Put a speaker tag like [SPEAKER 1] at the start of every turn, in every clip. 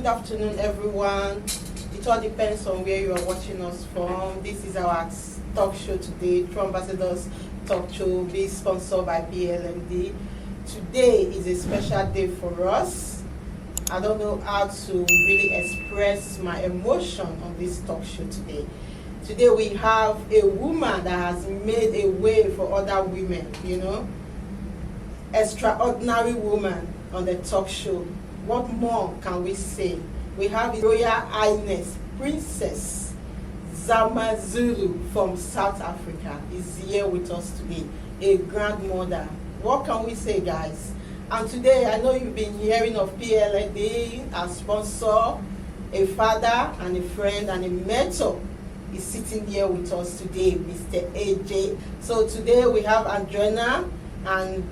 [SPEAKER 1] Good afternoon, everyone. It all depends on where you are watching us from. This is our talk show today, True Ambassadors Talk Show, being sponsored by Plmd. Today is a special day for us. I don't know how to really express my emotion on this talk show today. Today we have a woman that has made a way for other women, extraordinary woman on the talk show. What more can we say? We have His Royal Highness Princess Zama Zulu from South Africa is here with us today, a grandmother. What can we say, guys? And today, I know you've been hearing of Plmd, a sponsor, a father, and a friend, and a mentor is sitting here with us today, Mr. Ajay. So today we have Andrena and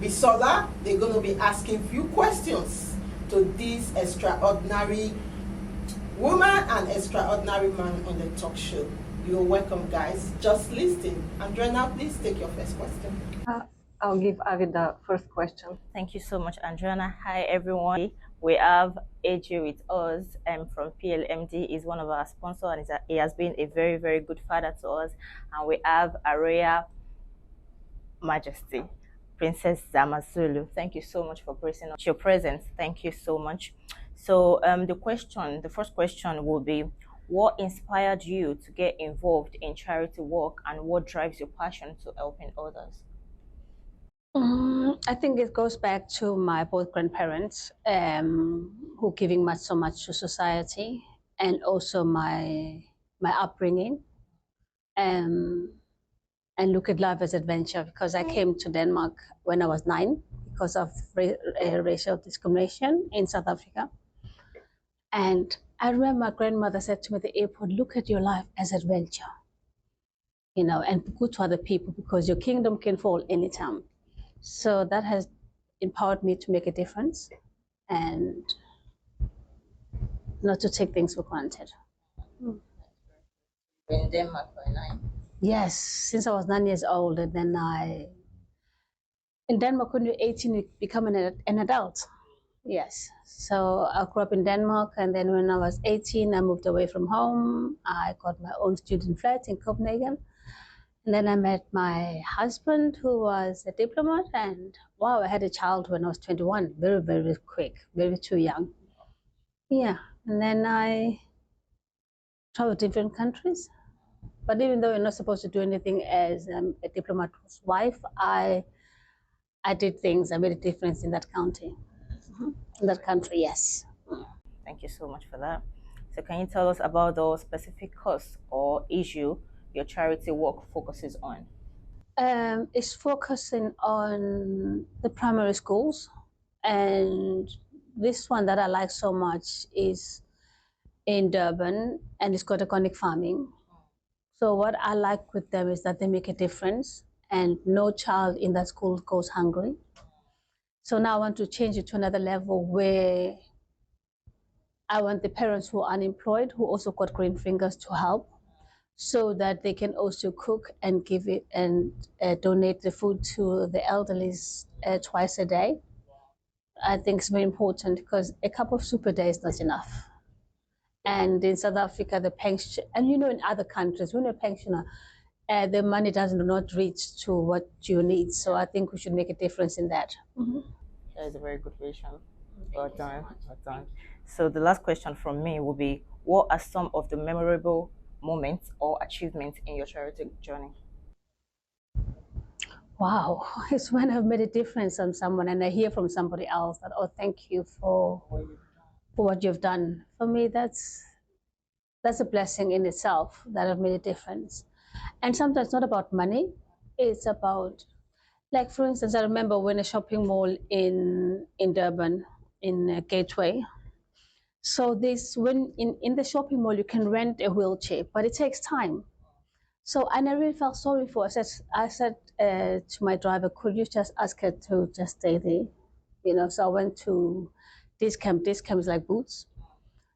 [SPEAKER 1] Bisola. They're going to be asking few questions to this extraordinary woman and extraordinary man on the talk show. You're welcome, guys. Just listen. Andrena, please take your first question.
[SPEAKER 2] I'll give Avi the first question.
[SPEAKER 3] Thank you so much, Andrena. Hi, everyone. We have AJ with us from Plmd. He's one of our sponsors, and he has been a very, very good father to us. And we have Her Royal Majesty, Princess Zama Zulu. Thank you so much for gracing us your presence. Thank you so much. So the first question will be, what inspired you to get involved in charity work, and what drives your passion to helping others?
[SPEAKER 2] I think it goes back to my both grandparents, who giving so much to society, and also my upbringing, and look at life as adventure, because I came to Denmark when I was 9 because of racial discrimination in South Africa. And I remember my grandmother said to me at the airport, look at your life as adventure, and be good to other people, because your kingdom can fall anytime. So that has empowered me to make a difference and not to take things for granted.
[SPEAKER 3] In Denmark for 9?
[SPEAKER 2] Yes, since I was 9 years old, and then in Denmark, when you're 18, you become an adult. Yes, so I grew up in Denmark, and then when I was 18, I moved away from home. I got my own student flat in Copenhagen. And then I met my husband, who was a diplomat, and wow, I had a child when I was 21, very, very quick, very too young. Yeah, and then I traveled to different countries. But even though you're not supposed to do anything as a diplomat's wife, I did things. I made a difference in that county, in that country, yes.
[SPEAKER 3] Thank you so much for that. So can you tell us about the specific cause or issue your charity work focuses on?
[SPEAKER 2] It's focusing on the primary schools, and this one that I like so much is in Durban, and it's got organic farming. So what I like with them is that they make a difference, and no child in that school goes hungry. So now I want to change it to another level, where I want the parents who are unemployed, who also got green fingers, to help, so that they can also cook and give it and donate the food to the elderly twice a day. I think it's very important, because a cup of soup a day is not enough. And in South Africa, the pension, and in other countries, when you're a pensioner, the money does not reach to what you need. So I think we should make a difference in that.
[SPEAKER 3] That is a very good vision. Well done. Well done. So the last question from me will be, what are some of the memorable moments or achievements in your charity journey?
[SPEAKER 2] Wow, it's when I've made a difference on someone, and I hear from somebody else that, oh, thank you for what you've done. For me, that's a blessing in itself, that I've made a difference. And sometimes it's not about money, it's about, like, for instance, I remember when a shopping mall in Durban, in Gateway. So when in the shopping mall, you can rent a wheelchair, but it takes time. So I really felt sorry for her. I said to my driver, could you just ask her to just stay there? So I went to this camp. This camp is like Boots.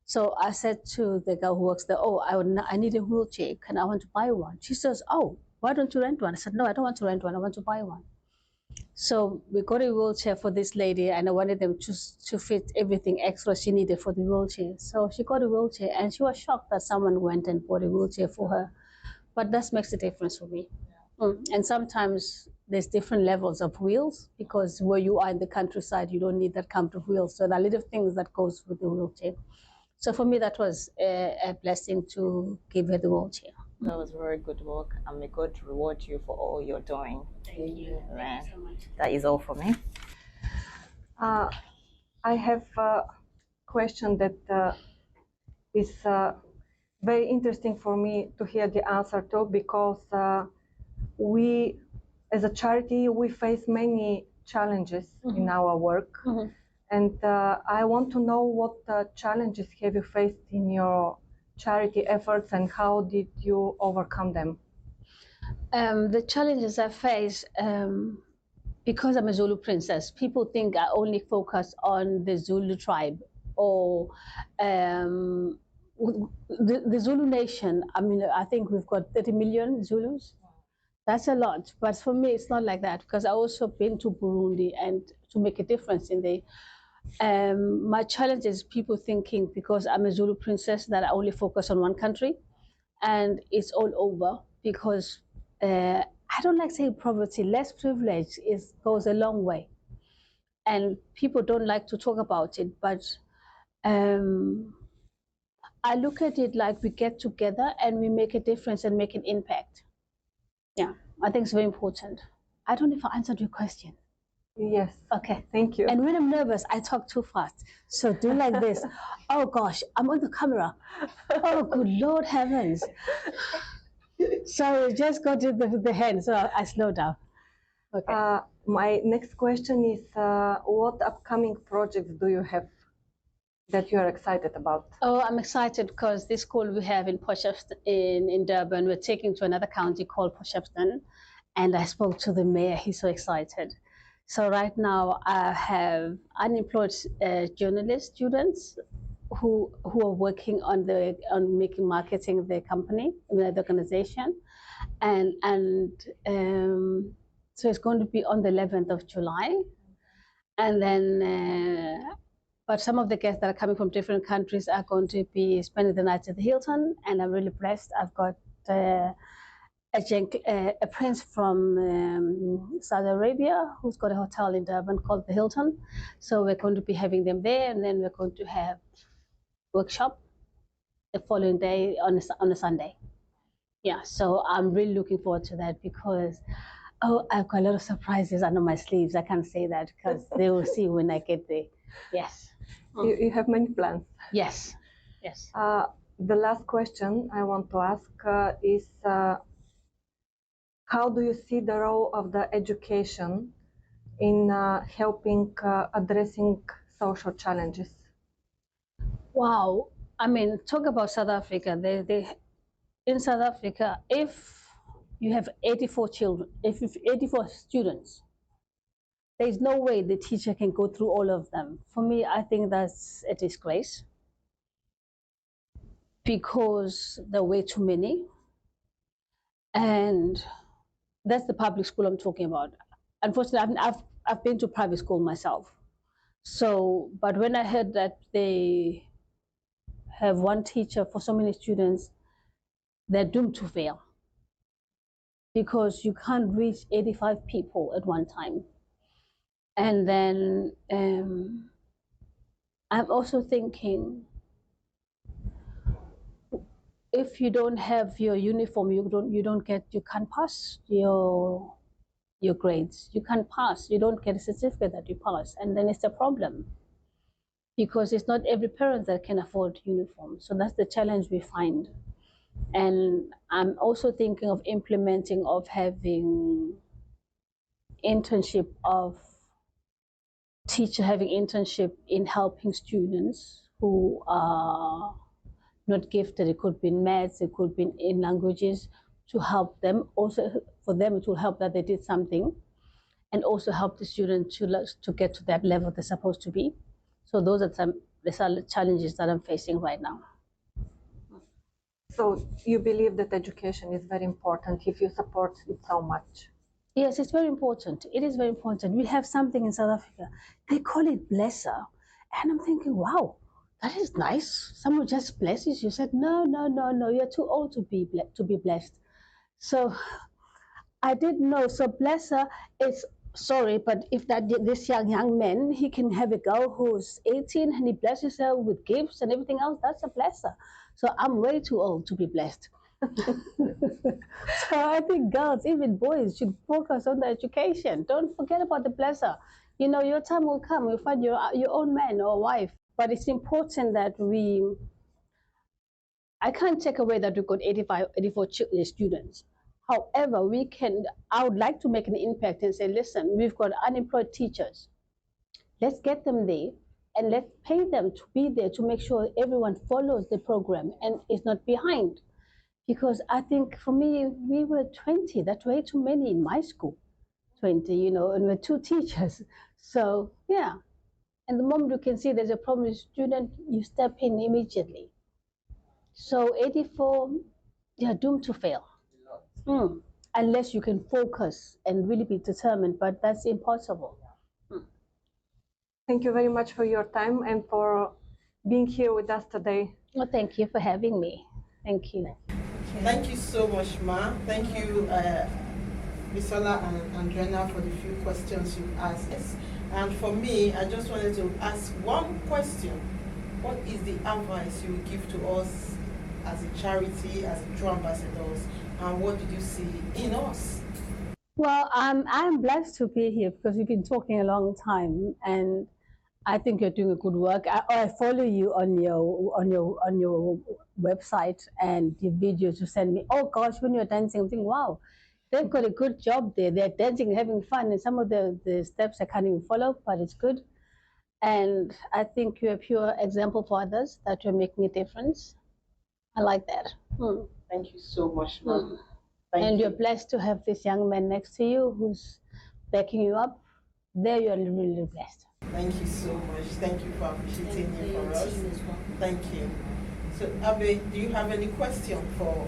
[SPEAKER 2] So I said to the girl who works there, oh, I need a wheelchair. I want to buy one? She says, oh, why don't you rent one? I said, no, I don't want to rent one. I want to buy one. So we got a wheelchair for this lady, and I wanted them to fit everything extra she needed for the wheelchair. So she got a wheelchair, and she was shocked that someone went and bought a wheelchair for her. But that makes a difference for me. And sometimes there's different levels of wheels, because where you are in the countryside, you don't need that kind of wheels. So there are little things that goes with the wheelchair. So for me, that was a blessing to give her the wheelchair.
[SPEAKER 3] That was very good work, and may God reward you for all you're doing.
[SPEAKER 2] Thank you. Thank you so much.
[SPEAKER 3] That is all for me.
[SPEAKER 4] I have a question that is very interesting for me to hear the answer to, because we, as a charity, we face many challenges in our work. And I want to know what challenges have you faced in your charity efforts, and how did you overcome them?
[SPEAKER 2] The challenges I face, because I'm a Zulu princess, people think I only focus on the Zulu tribe or the Zulu nation. I mean, I think we've got 30 million Zulus. That's a lot, but for me, it's not like that, because I also been to Burundi and to make a difference in the. My challenge is people thinking because I'm a Zulu princess that I only focus on one country, and it's all over, because I don't like saying poverty. Less privilege goes a long way, and people don't like to talk about it. But I look at it like we get together and we make a difference and make an impact. Yeah, I think it's very important. I don't know if I answered your question.
[SPEAKER 4] Yes.
[SPEAKER 2] Okay.
[SPEAKER 4] Thank you.
[SPEAKER 2] And when I'm nervous, I talk too fast. So do like this. Oh gosh, I'm on the camera. Oh, good Lord heavens. So just got to the hand, so I slow down. Okay.
[SPEAKER 4] My next question is, what upcoming projects do you have that you are excited about?
[SPEAKER 2] Oh, I'm excited because this school we have in in Durban, we're taking to another county called Potchefstroom, and I spoke to the mayor. He's so excited. So right now I have unemployed journalist students who are working on making marketing the company, the organization, and so it's going to be on the 11th of July, and then. But some of the guests that are coming from different countries are going to be spending the night at the Hilton, and I'm really blessed. I've got a prince from Saudi Arabia who's got a hotel in Durban called the Hilton. So we're going to be having them there, and then we're going to have workshop the following day on a Sunday. Yeah, so I'm really looking forward to that, because I've got a lot of surprises under my sleeves. I can't say that because they will see when I get there. Yes.
[SPEAKER 4] You have many plans.
[SPEAKER 2] Yes. Yes.
[SPEAKER 4] The last question I want to ask is, how do you see the role of the education in helping addressing social challenges?
[SPEAKER 2] Wow. I mean, talk about South Africa. In South Africa, if you have 84 children, if you have 84 students, there's no way the teacher can go through all of them. For me, I think that's a disgrace, because there are way too many. And that's the public school I'm talking about. Unfortunately, I've been to private school myself. So, but when I heard that they have one teacher for so many students, they're doomed to fail, because you can't reach 85 people at one time. And then I'm also thinking, if you don't have your uniform, you can't pass your grades. You can't pass. You don't get a certificate that you pass, and then it's a problem, because it's not every parent that can afford uniform. So that's the challenge we find. And I'm also thinking of implementing of having internship of teacher having internship in helping students who are not gifted. It could be in maths, it could be in languages, to help them. Also for them, it will help that they did something, and also help the student to get to that level they're supposed to be. So those are the challenges that I'm facing right now.
[SPEAKER 4] So you believe that education is very important if you support it so much?
[SPEAKER 2] Yes, it's very important. It is very important. We have something in South Africa. They call it blesser. And I'm thinking, wow, that is nice. Someone just blesses you. Said, no, no, no, no, you're too old to be blessed. So I didn't know. So blesser is sorry, but if this young man, he can have a girl who's 18 and he blesses her with gifts and everything else, that's a blesser. So I'm way too old to be blessed. So I think girls, even boys, should focus on the education. Don't forget about the blesser. You know, your time will come. You'll find your own man or wife. But it's important that I can't take away that we've got 84 students. However, I would like to make an impact and say, listen, we've got unemployed teachers. Let's get them there and let's pay them to be there to make sure everyone follows the program and is not behind. Because I think for me, we were 20. That's way too many in my school. 20, and we're two teachers. So, yeah. And the moment you can see there's a problem with a student, you step in immediately. So 84, they are doomed to fail. Unless you can focus and really be determined, but that's impossible.
[SPEAKER 4] Thank you very much for your time and for being here with us today.
[SPEAKER 2] Well, thank you for having me. Thank you.
[SPEAKER 1] Thank you so much, Ma. Thank you, Bisola and Andrena, for the few questions you asked us. And for me, I just wanted to ask one question. What is the advice you would give to us as a charity, as a true ambassadors, and what did you see in us?
[SPEAKER 2] Well, I'm blessed to be here because we've been talking a long time, and I think you're doing a good work. I follow you on your website and your videos you send me. Oh gosh, when you're dancing, I'm thinking, wow, they've got a good job there. They're dancing, having fun, and some of the steps I can't even follow, but it's good. And I think you're a pure example for others that you're making a difference. I like that.
[SPEAKER 1] Thank you so much, Ma.
[SPEAKER 2] And you're blessed to have this young man next to you who's backing you up. There you're really blessed.
[SPEAKER 1] Thank you so much. Thank you for appreciating you for us. Thank you. So, Abe, do you have any question for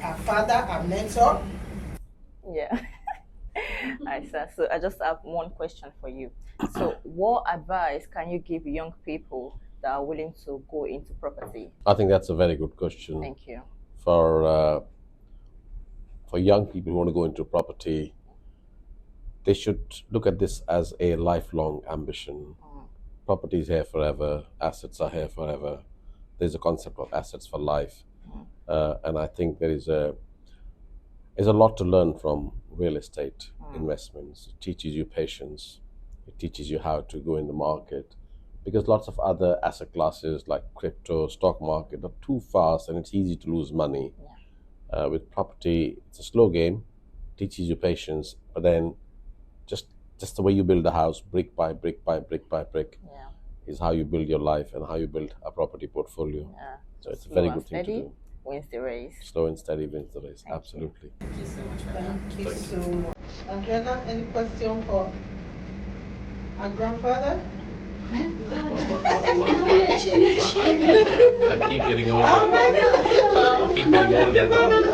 [SPEAKER 1] our father, our mentor?
[SPEAKER 3] Yeah. Hi, sir. So I just have one question for you. So what advice can you give young people that are willing to go into property?
[SPEAKER 5] I think that's a very good question.
[SPEAKER 3] Thank you.
[SPEAKER 5] For young people who want to go into property, they should look at this as a lifelong ambition. Property is here forever. Assets are here forever. There's a concept of assets for life. And I think there's a lot to learn from real estate investments. It teaches you patience. It teaches you how to go in the market, because lots of other asset classes like crypto, stock market are too fast and it's easy to lose money. With property, it's a slow game, teaches you patience, but then just the way you build a house, brick by brick by brick by brick, is how you build your life and how you build a property portfolio. So it's a very good thing to do.
[SPEAKER 3] Wins the race.
[SPEAKER 5] Slow and steady wins the race. Absolutely.
[SPEAKER 1] Thank you so much. Thank you so much. Andrena, any question for our grandfather?
[SPEAKER 5] I keep getting older. I keep getting older.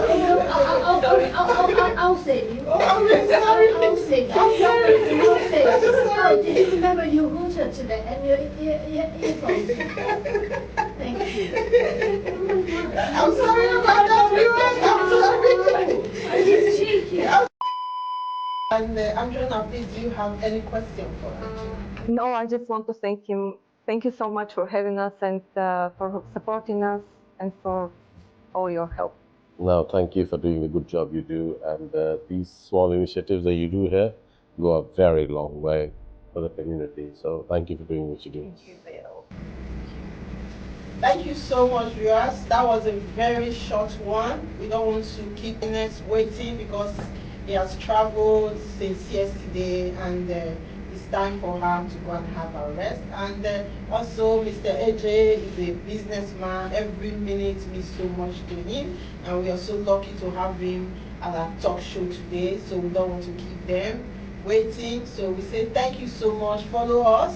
[SPEAKER 6] I'll save you.
[SPEAKER 1] Oh, I'm sorry.
[SPEAKER 6] I'll save you.
[SPEAKER 1] I'm sorry.
[SPEAKER 6] I'll save you. Oh, did you remember your router today and your earphones? Thank you.
[SPEAKER 1] I'm sorry about that, viewers. I'm sorry.
[SPEAKER 6] It's cheeky.
[SPEAKER 1] And Andrena, please, do you have any question for us?
[SPEAKER 4] No, I just want to thank him. Thank you so much for having us and for supporting us and for all your help.
[SPEAKER 5] No, thank you for doing the good job you do. And these small initiatives that you do here go a very long way for the community. So thank you for doing what you do.
[SPEAKER 3] Thank you for your help.
[SPEAKER 1] Thank you so much, viewers. That was a very short one. We don't want to keep Highness waiting because he has traveled since yesterday and it's time for her to go and have a rest. And also, Mr. Ajay is a businessman. Every minute means so much to him. And we are so lucky to have him at our talk show today. So we don't want to keep them waiting. So we say thank you so much. Follow us.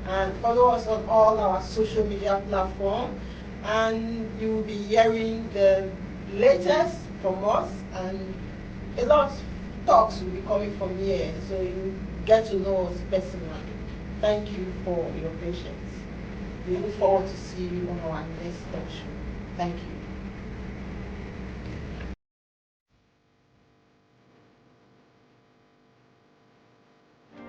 [SPEAKER 1] And follow us on all our social media platforms, and you will be hearing the latest from us and a lot talks will be coming from here, so you get to know us personally. Thank you for your patience. We look forward to see you on our next talk show. Thank you.